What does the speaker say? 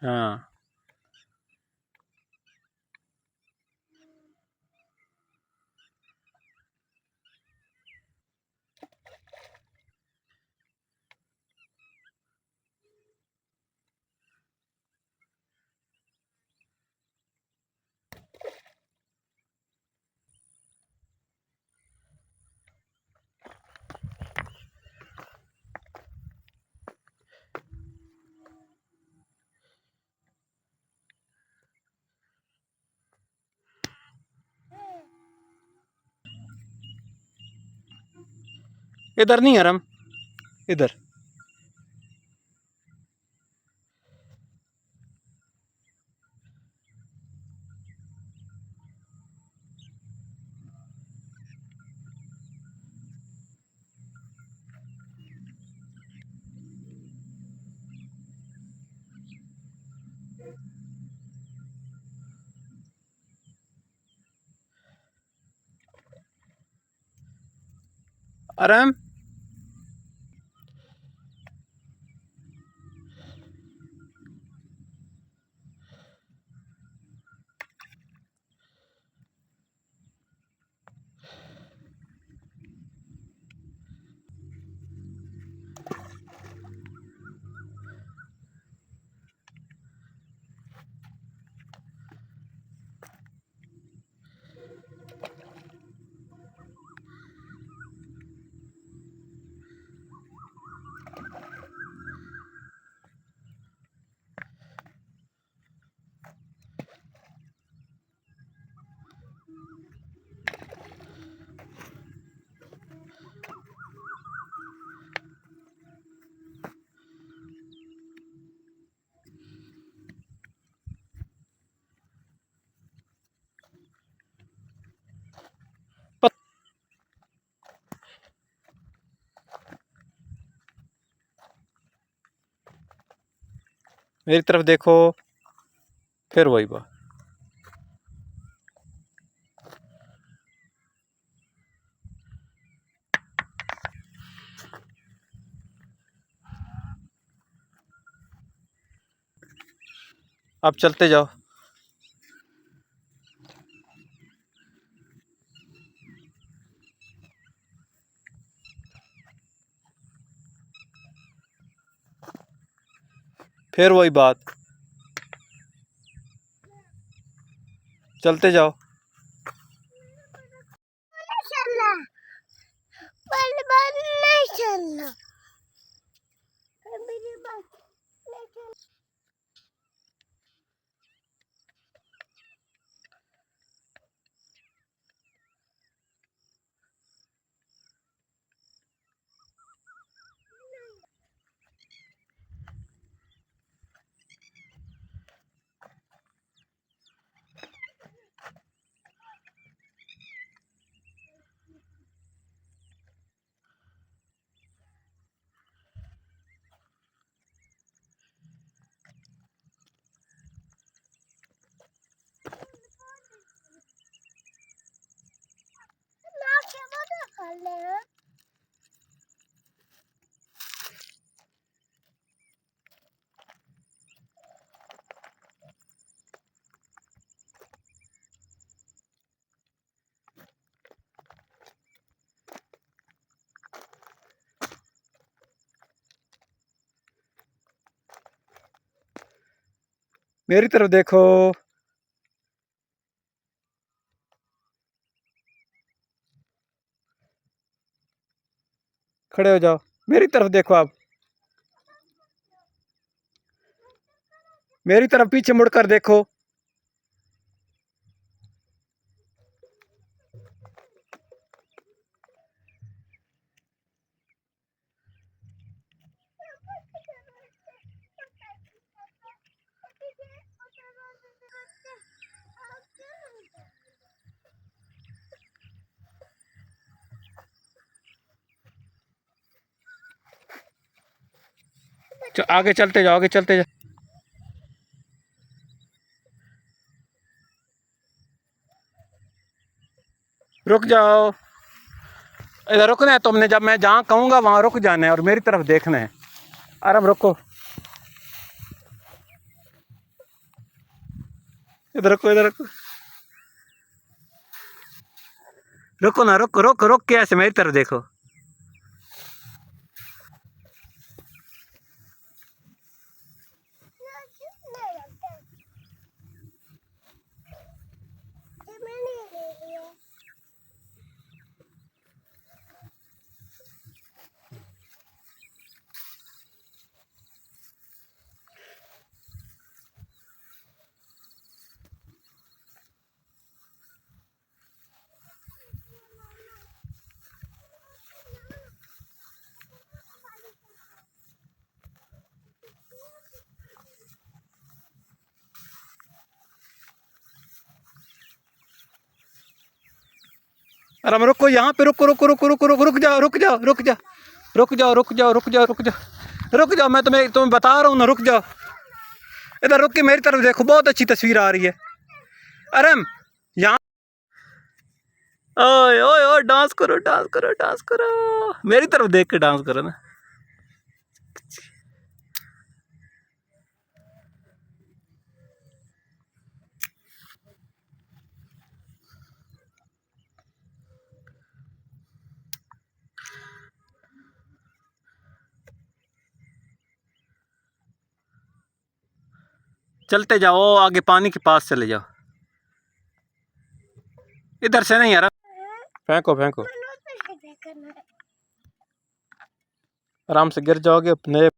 हाँ इधर नहीं है रम, इधर। आराम। मेरी तरफ देखो, फिर वही बात। अब चलते जाओ। फिर वही बात, चलते जाओ। मेरी तरफ देखो। खड़े हो जाओ, मेरी तरफ देखो। आप मेरी तरफ पीछे मुड़कर देखो। आगे चलते जाओ, आगे चलते जाओ। रुक जाओ, इधर रुकना है तुमने। जब मैं जहाँ कहूँगा वहाँ रुक जाना है और मेरी तरफ देखना है। आराम, रुको। इधर रखो, इधर रखो। रुको ना, रुक रुक रुक के ऐसे मेरी तरफ देखो। अरे हम रुको यहाँ पे, रुको रुको रुको रुको रुको, रुक जाओ रुक जाओ रुक जाओ रुक जाओ रुक जाओ रुक जाओ रुक जाओ रुक जाओ, मैं तुम्हें बता रहा हूँ ना, रुक जाओ। इधर रुक के मेरी तरफ देखो, बहुत अच्छी तस्वीर आ रही है। अरे यहाँ, ओए ओए ओए, डांस करो डांस करो डांस करो, मेरी तरफ देख के डांस करो ना। चलते जाओ आगे, पानी के पास चले जाओ, इधर से नहीं यार। फेंको फेंको, आराम से गिर जाओगे अपने।